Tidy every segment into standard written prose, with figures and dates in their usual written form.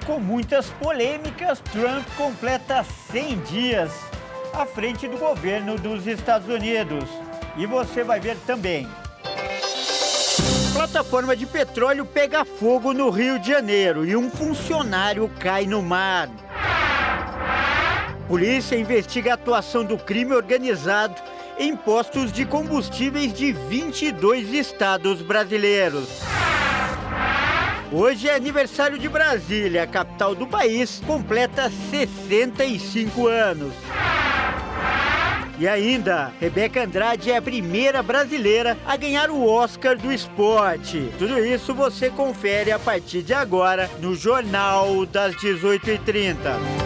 Com muitas polêmicas, Trump completa 100 dias à frente do governo dos Estados Unidos. E você vai ver também. Plataforma de petróleo pega fogo no Rio de Janeiro e um funcionário cai no mar. Polícia investiga a atuação do crime organizado em postos de combustíveis de 22 estados brasileiros. Hoje é aniversário de Brasília, a capital do país, completa 65 anos. E ainda, Rebeca Andrade é a primeira brasileira a ganhar o Oscar do esporte. Tudo isso você confere a partir de agora no Jornal das 18h30.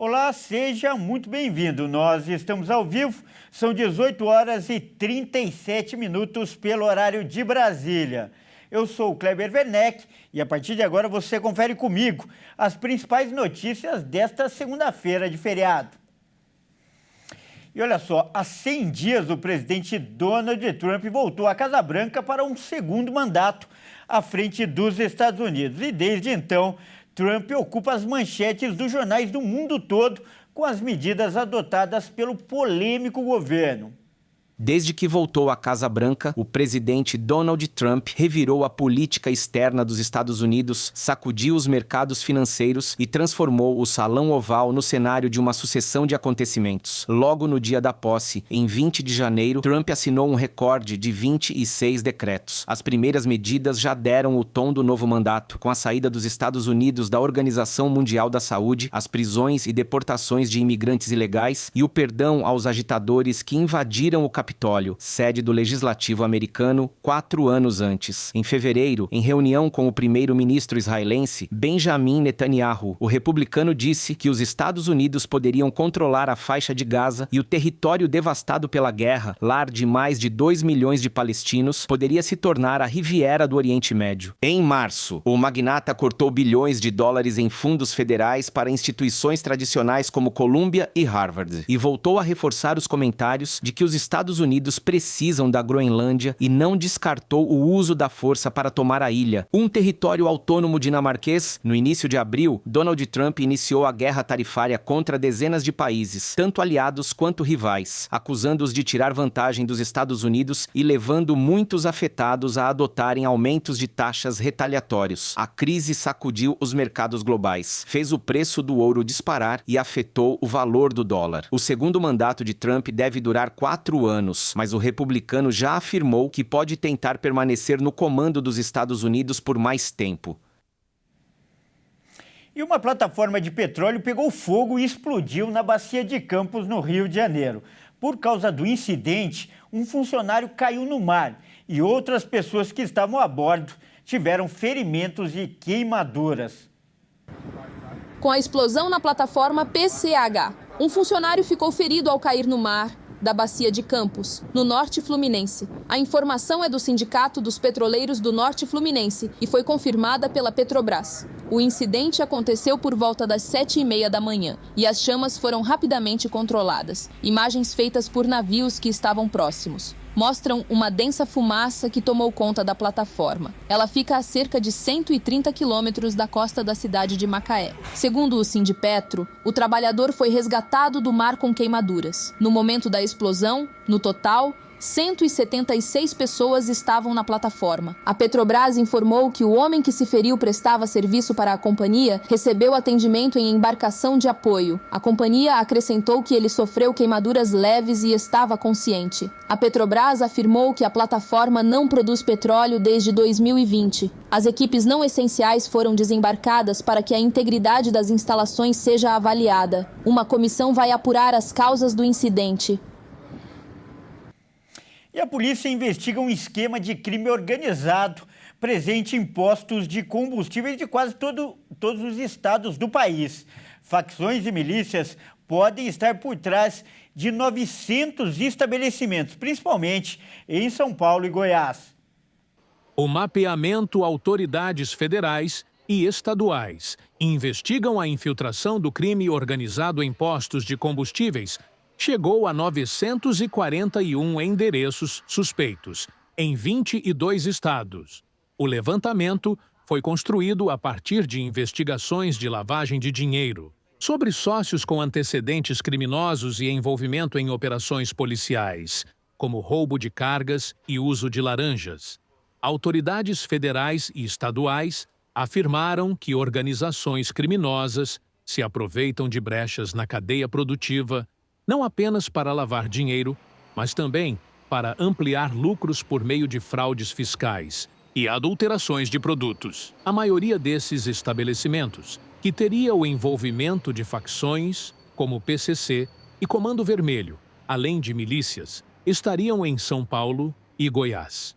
Olá, seja muito bem-vindo. Nós estamos ao vivo, são 18 horas e 37 minutos pelo horário de Brasília. Eu sou o Kleber Werneck e a partir de agora você confere comigo as principais notícias desta segunda-feira de feriado. E olha só, há 100 dias o presidente Donald Trump voltou à Casa Branca para um segundo mandato à frente dos Estados Unidos e desde então Trump ocupa as manchetes dos jornais do mundo todo com as medidas adotadas pelo polêmico governo. Desde que voltou à Casa Branca, o presidente Donald Trump revirou a política externa dos Estados Unidos, sacudiu os mercados financeiros e transformou o Salão Oval no cenário de uma sucessão de acontecimentos. Logo no dia da posse, em 20 de janeiro, Trump assinou um recorde de 26 decretos. As primeiras medidas já deram o tom do novo mandato, com a saída dos Estados Unidos da Organização Mundial da Saúde, as prisões e deportações de imigrantes ilegais e o perdão aos agitadores que invadiram o Capitólio, sede do Legislativo americano, 4 anos antes. Em fevereiro, em reunião com o primeiro-ministro israelense, Benjamin Netanyahu, o republicano disse que os Estados Unidos poderiam controlar a faixa de Gaza e o território devastado pela guerra, lar de mais de 2 milhões de palestinos, poderia se tornar a Riviera do Oriente Médio. Em março, o magnata cortou bilhões de dólares em fundos federais para instituições tradicionais como Columbia e Harvard, e voltou a reforçar os comentários de que os Estados Unidos precisam da Groenlândia e não descartou o uso da força para tomar a ilha, um território autônomo dinamarquês. No início de abril, Donald Trump iniciou a guerra tarifária contra dezenas de países, tanto aliados quanto rivais, acusando-os de tirar vantagem dos Estados Unidos e levando muitos afetados a adotarem aumentos de taxas retaliatórios. A crise sacudiu os mercados globais, fez o preço do ouro disparar e afetou o valor do dólar. O segundo mandato de Trump deve durar 4 anos, mas o republicano já afirmou que pode tentar permanecer no comando dos Estados Unidos por mais tempo. E uma plataforma de petróleo pegou fogo e explodiu na Bacia de Campos, no Rio de Janeiro. Por causa do incidente, um funcionário caiu no mar e outras pessoas que estavam a bordo tiveram ferimentos e queimaduras. Com a explosão na plataforma PCH, um funcionário ficou ferido ao cair no mar da Bacia de Campos, no Norte Fluminense. A informação é do Sindicato dos Petroleiros do Norte Fluminense e foi confirmada pela Petrobras. O incidente aconteceu por volta das 7h30 da manhã e as chamas foram rapidamente controladas. Imagens feitas por navios que estavam próximos mostram uma densa fumaça que tomou conta da plataforma. Ela fica a cerca de 130 quilômetros da costa da cidade de Macaé. Segundo o Sindipetro, o trabalhador foi resgatado do mar com queimaduras. No momento da explosão, no total, 176 pessoas estavam na plataforma. A Petrobras informou que o homem que se feriu prestava serviço para a companhia recebeu atendimento em embarcação de apoio. A companhia acrescentou que ele sofreu queimaduras leves e estava consciente. A Petrobras afirmou que a plataforma não produz petróleo desde 2020. As equipes não essenciais foram desembarcadas para que a integridade das instalações seja avaliada. Uma comissão vai apurar as causas do incidente. E a polícia investiga um esquema de crime organizado presente em postos de combustíveis de quase todos os estados do país. Facções e milícias podem estar por trás de 900 estabelecimentos, principalmente em São Paulo e Goiás. O mapeamento autoridades federais e estaduais investigam a infiltração do crime organizado em postos de combustíveis chegou a 941 endereços suspeitos, em 22 estados. O levantamento foi construído a partir de investigações de lavagem de dinheiro, sobre sócios com antecedentes criminosos e envolvimento em operações policiais, como roubo de cargas e uso de laranjas. Autoridades federais e estaduais afirmaram que organizações criminosas se aproveitam de brechas na cadeia produtiva, não apenas para lavar dinheiro, mas também para ampliar lucros por meio de fraudes fiscais e adulterações de produtos. A maioria desses estabelecimentos, que teria o envolvimento de facções, como o PCC e Comando Vermelho, além de milícias, estariam em São Paulo e Goiás.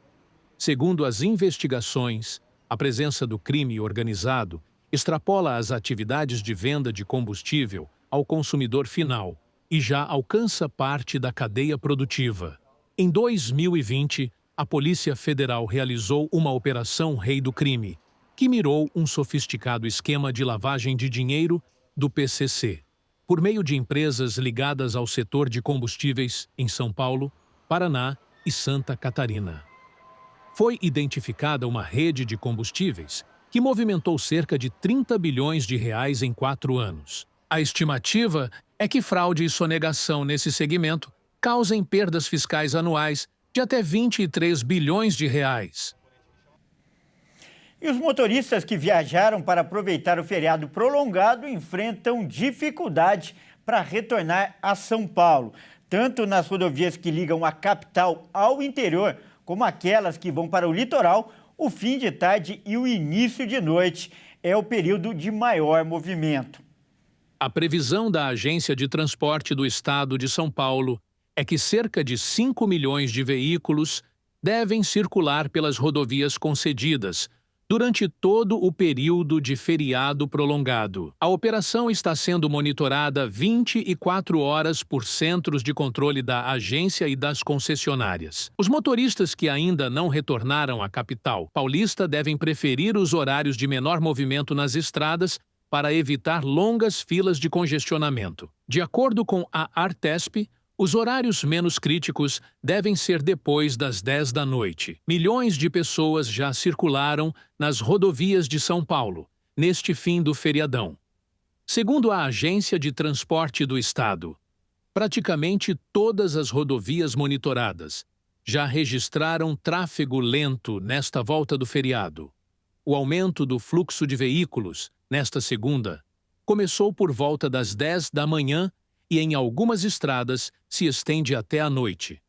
Segundo as investigações, a presença do crime organizado extrapola as atividades de venda de combustível ao consumidor final e já alcança parte da cadeia produtiva. Em 2020, a Polícia Federal realizou uma Operação Rei do Crime, que mirou um sofisticado esquema de lavagem de dinheiro do PCC, por meio de empresas ligadas ao setor de combustíveis em São Paulo, Paraná e Santa Catarina. Foi identificada uma rede de combustíveis que movimentou cerca de 30 bilhões de reais em 4 anos. A estimativa é que fraude e sonegação nesse segmento causem perdas fiscais anuais de até 23 bilhões de reais. E os motoristas que viajaram para aproveitar o feriado prolongado enfrentam dificuldade para retornar a São Paulo, tanto nas rodovias que ligam a capital ao interior, como aquelas que vão para o litoral. O fim de tarde e o início de noite é o período de maior movimento. A previsão da Agência de Transporte do Estado de São Paulo é que cerca de 5 milhões de veículos devem circular pelas rodovias concedidas durante todo o período de feriado prolongado. A operação está sendo monitorada 24 horas por centros de controle da agência e das concessionárias. Os motoristas que ainda não retornaram à capital paulista devem preferir os horários de menor movimento nas estradas para evitar longas filas de congestionamento. De acordo com a Artesp, os horários menos críticos devem ser depois das 10 da noite. Milhões de pessoas já circularam nas rodovias de São Paulo, neste fim do feriadão. Segundo a Agência de Transporte do Estado, praticamente todas as rodovias monitoradas já registraram tráfego lento nesta volta do feriado. O aumento do fluxo de veículos, nesta segunda, começou por volta das 10 da manhã e em algumas estradas se estende até a noite.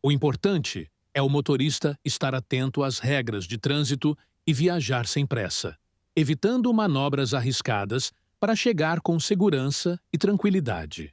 O importante é o motorista estar atento às regras de trânsito e viajar sem pressa, evitando manobras arriscadas para chegar com segurança e tranquilidade.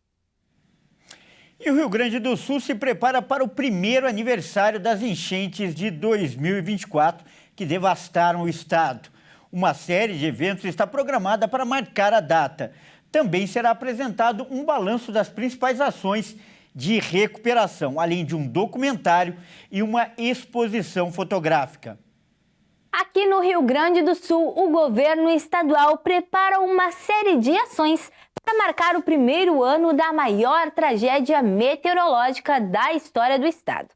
E o Rio Grande do Sul se prepara para o primeiro aniversário das enchentes de 2024, que devastaram o estado. Uma série de eventos está programada para marcar a data. Também será apresentado um balanço das principais ações de recuperação, além de um documentário e uma exposição fotográfica. Aqui no Rio Grande do Sul, o governo estadual prepara uma série de ações para marcar o primeiro ano da maior tragédia meteorológica da história do estado,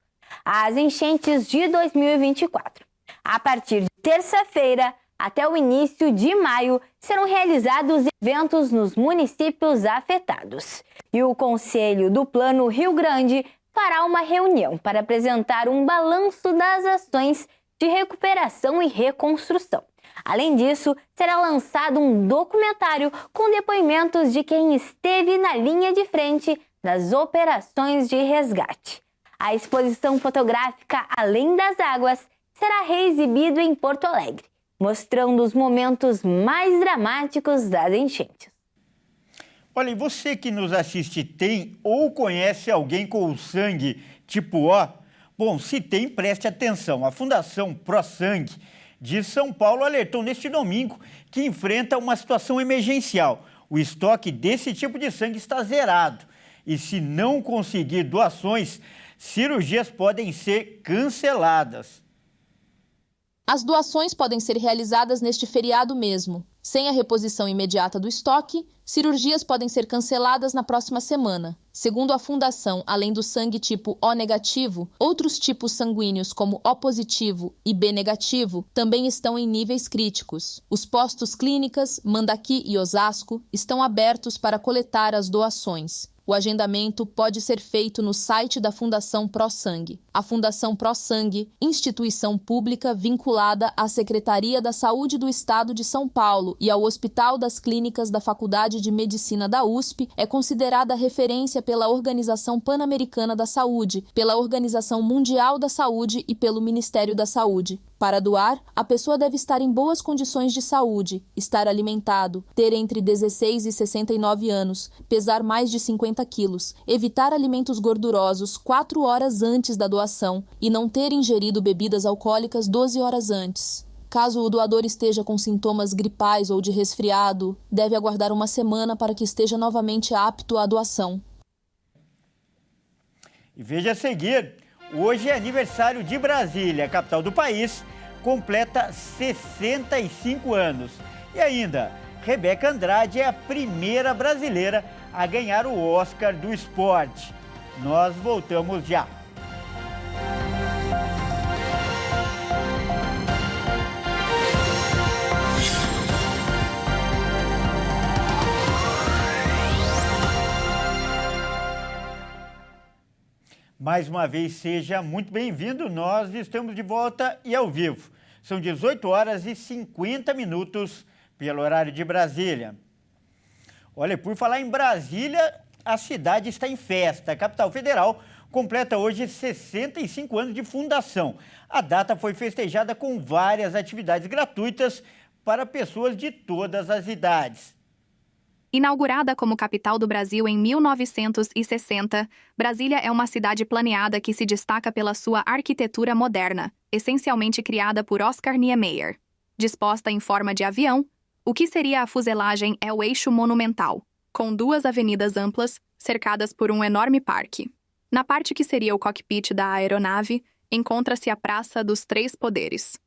as enchentes de 2024. A partir de terça-feira até o início de maio, serão realizados eventos nos municípios afetados. E o Conselho do Plano Rio Grande fará uma reunião para apresentar um balanço das ações de recuperação e reconstrução. Além disso, será lançado um documentário com depoimentos de quem esteve na linha de frente das operações de resgate. A exposição fotográfica Além das Águas será reexibida em Porto Alegre, mostrando os momentos mais dramáticos das enchentes. Olha, e você que nos assiste tem ou conhece alguém com o sangue tipo O? Bom, se tem, preste atenção. A Fundação ProSangue de São Paulo alertou neste domingo que enfrenta uma situação emergencial. O estoque desse tipo de sangue está zerado. E se não conseguir doações, cirurgias podem ser canceladas. As doações podem ser realizadas neste feriado mesmo. Sem a reposição imediata do estoque, cirurgias podem ser canceladas na próxima semana. Segundo a Fundação, além do sangue tipo O negativo, outros tipos sanguíneos como O positivo e B negativo também estão em níveis críticos. Os postos clínicas, Mandaki e Osasco, estão abertos para coletar as doações. O agendamento pode ser feito no site da Fundação ProSangue. A Fundação ProSangue, instituição pública vinculada à Secretaria da Saúde do Estado de São Paulo e ao Hospital das Clínicas da Faculdade de Medicina da USP, é considerada referência pela Organização Pan-Americana da Saúde, pela Organização Mundial da Saúde e pelo Ministério da Saúde. Para doar, a pessoa deve estar em boas condições de saúde, estar alimentado, ter entre 16 e 69 anos, pesar mais de 50 quilos, evitar alimentos gordurosos 4 horas antes da doação e não ter ingerido bebidas alcoólicas 12 horas antes. Caso o doador esteja com sintomas gripais ou de resfriado, deve aguardar uma semana para que esteja novamente apto à doação. E veja a seguir, hoje é aniversário de Brasília, a capital do país, completa 65 anos. E ainda, Rebeca Andrade é a primeira brasileira a ganhar o Oscar do esporte. Nós voltamos já. Mais uma vez, seja muito bem-vindo. Nós estamos de volta e ao vivo. São 18 horas e 50 minutos pelo horário de Brasília. Olha, por falar em Brasília, a cidade está em festa. A capital federal completa hoje 65 anos de fundação. A data foi festejada com várias atividades gratuitas para pessoas de todas as idades. Inaugurada como capital do Brasil em 1960, Brasília é uma cidade planeada que se destaca pela sua arquitetura moderna, essencialmente criada por Oscar Niemeyer. Disposta em forma de avião, o que seria a fuselagem é o eixo monumental, com 2 avenidas amplas, cercadas por um enorme parque. Na parte que seria o cockpit da aeronave, encontra-se a Praça dos Três Poderes.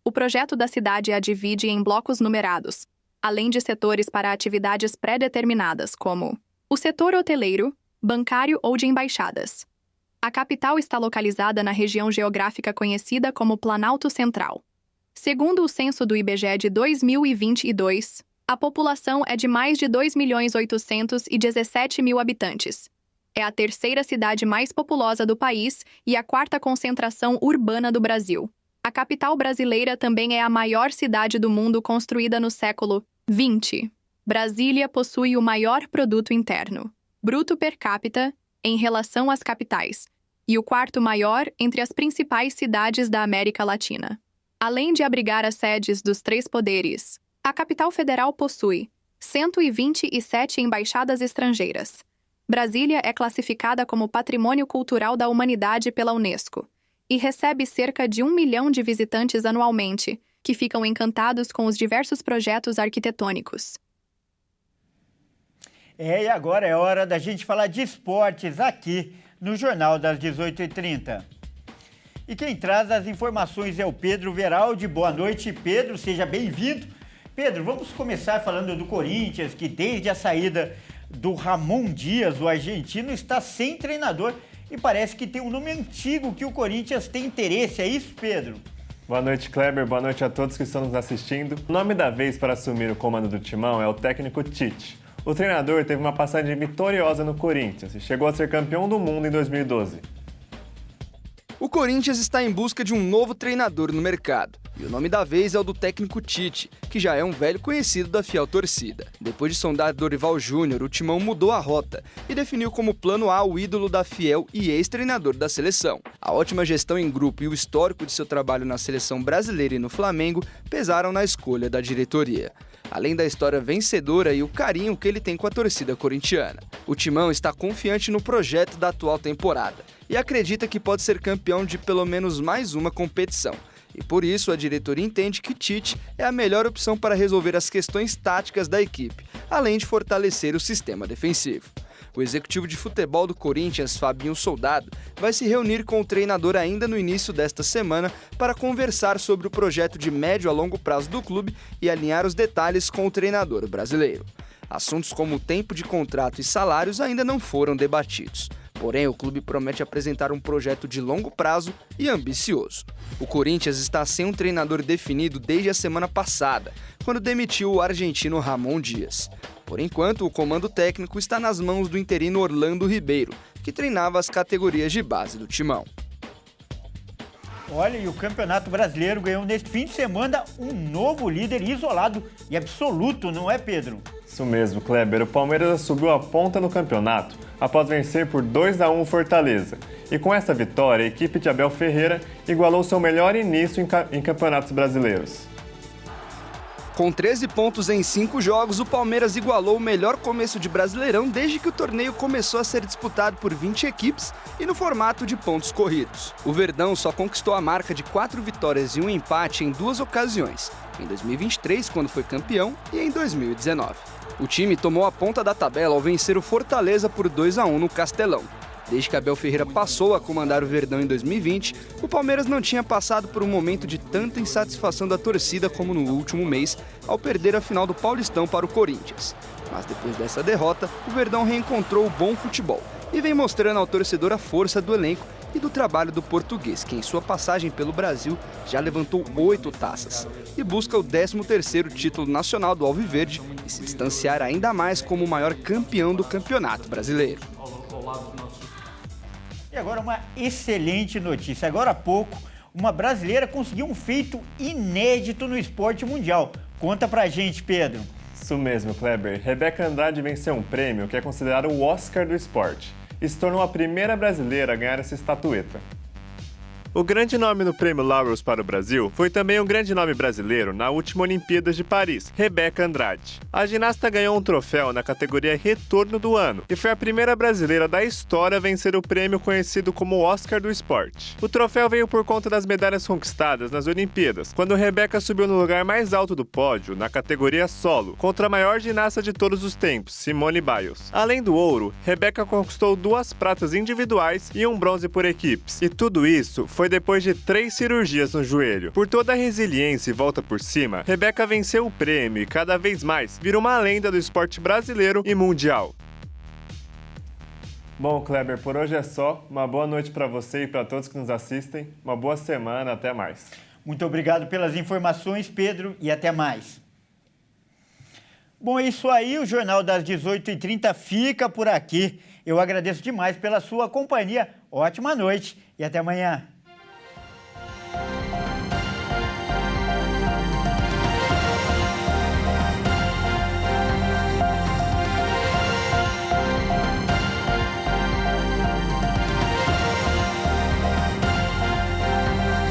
O projeto da cidade a divide em blocos numerados, além de setores para atividades pré-determinadas, como o setor hoteleiro, bancário ou de embaixadas. A capital está localizada na região geográfica conhecida como Planalto Central. Segundo o censo do IBGE de 2022, a população é de mais de 2.817.000 habitantes. É a terceira cidade mais populosa do país e a 4ª concentração urbana do Brasil. A capital brasileira também é a maior cidade do mundo construída no século XX. Brasília possui o maior produto interno, bruto per capita, em relação às capitais, e o 4º maior entre as principais cidades da América Latina. Além de abrigar as sedes dos Três Poderes, a capital federal possui 127 embaixadas estrangeiras. Brasília é classificada como Patrimônio Cultural da Humanidade pela Unesco e recebe cerca de 1 milhão de visitantes anualmente, que ficam encantados com os diversos projetos arquitetônicos. E agora é hora da gente falar de esportes aqui no Jornal das 18h30. E quem traz as informações é o Pedro Veraldi. Boa noite, Pedro, seja bem-vindo. Pedro, vamos começar falando do Corinthians, que desde a saída do Ramon Dias, o argentino, está sem treinador e parece que tem um nome antigo que o Corinthians tem interesse. É isso, Pedro? Boa noite, Kleber. Boa noite a todos que estão nos assistindo. O nome da vez para assumir o comando do Timão é o técnico Tite. O treinador teve uma passagem vitoriosa no Corinthians e chegou a ser campeão do mundo em 2012. O Corinthians está em busca de um novo treinador no mercado. E o nome da vez é o do técnico Tite, que já é um velho conhecido da fiel torcida. Depois de sondar Dorival Júnior, o Timão mudou a rota e definiu como plano A o ídolo da fiel e ex-treinador da seleção. A ótima gestão em grupo e o histórico de seu trabalho na seleção brasileira e no Flamengo pesaram na escolha da diretoria. Além da história vencedora e o carinho que ele tem com a torcida corintiana. O Timão está confiante no projeto da atual temporada e acredita que pode ser campeão de pelo menos mais uma competição. E por isso a diretoria entende que Tite é a melhor opção para resolver as questões táticas da equipe, além de fortalecer o sistema defensivo. O executivo de futebol do Corinthians, Fabinho Soldado, vai se reunir com o treinador ainda no início desta semana para conversar sobre o projeto de médio a longo prazo do clube e alinhar os detalhes com o treinador brasileiro. Assuntos como o tempo de contrato e salários ainda não foram debatidos. Porém, o clube promete apresentar um projeto de longo prazo e ambicioso. O Corinthians está sem um treinador definido desde a semana passada, quando demitiu o argentino Ramon Dias. Por enquanto, o comando técnico está nas mãos do interino Orlando Ribeiro, que treinava as categorias de base do Timão. Olha, e o Campeonato Brasileiro ganhou neste fim de semana um novo líder isolado e absoluto, não é, Pedro? Isso mesmo, Kleber. O Palmeiras subiu a ponta no campeonato após vencer por 2-1 o Fortaleza. E com essa vitória, a equipe de Abel Ferreira igualou seu melhor início em campeonatos brasileiros. Com 13 pontos em 5 jogos, o Palmeiras igualou o melhor começo de Brasileirão desde que o torneio começou a ser disputado por 20 equipes e no formato de pontos corridos. O Verdão só conquistou a marca de 4 vitórias e um empate em 2 ocasiões, em 2023, quando foi campeão, e em 2019. O time tomou a ponta da tabela ao vencer o Fortaleza por 2-1 no Castelão. Desde que Abel Ferreira passou a comandar o Verdão em 2020, o Palmeiras não tinha passado por um momento de tanta insatisfação da torcida como no último mês, ao perder a final do Paulistão para o Corinthians. Mas depois dessa derrota, o Verdão reencontrou o bom futebol e vem mostrando ao torcedor a força do elenco e do trabalho do português, que em sua passagem pelo Brasil já levantou 8 taças e busca o 13º título nacional do Alviverde e se distanciar ainda mais como o maior campeão do Campeonato Brasileiro. E agora uma excelente notícia. Agora há pouco, uma brasileira conseguiu um feito inédito no esporte mundial. Conta pra gente, Pedro. Isso mesmo, Kleber. Rebeca Andrade venceu um prêmio que é considerado o Oscar do esporte e se tornou a primeira brasileira a ganhar essa estatueta. O grande nome no Prêmio Laurels para o Brasil foi também um grande nome brasileiro na última Olimpíadas de Paris, Rebeca Andrade. A ginasta ganhou um troféu na categoria Retorno do Ano e foi a primeira brasileira da história a vencer o prêmio conhecido como Oscar do Esporte. O troféu veio por conta das medalhas conquistadas nas Olimpíadas, quando Rebeca subiu no lugar mais alto do pódio na categoria solo, contra a maior ginasta de todos os tempos, Simone Biles. Além do ouro, Rebeca conquistou 2 pratas individuais e um bronze por equipes. E tudo isso foi depois de 3 cirurgias no joelho. Por toda a resiliência e volta por cima, Rebeca venceu o prêmio e cada vez mais virou uma lenda do esporte brasileiro e mundial. Bom, Kleber, por hoje é só. Uma boa noite para você e para todos que nos assistem. Uma boa semana, até mais. Muito obrigado pelas informações, Pedro, e até mais. Bom, é isso aí, o Jornal das 18h30 fica por aqui. Eu agradeço demais pela sua companhia. Ótima noite e até amanhã.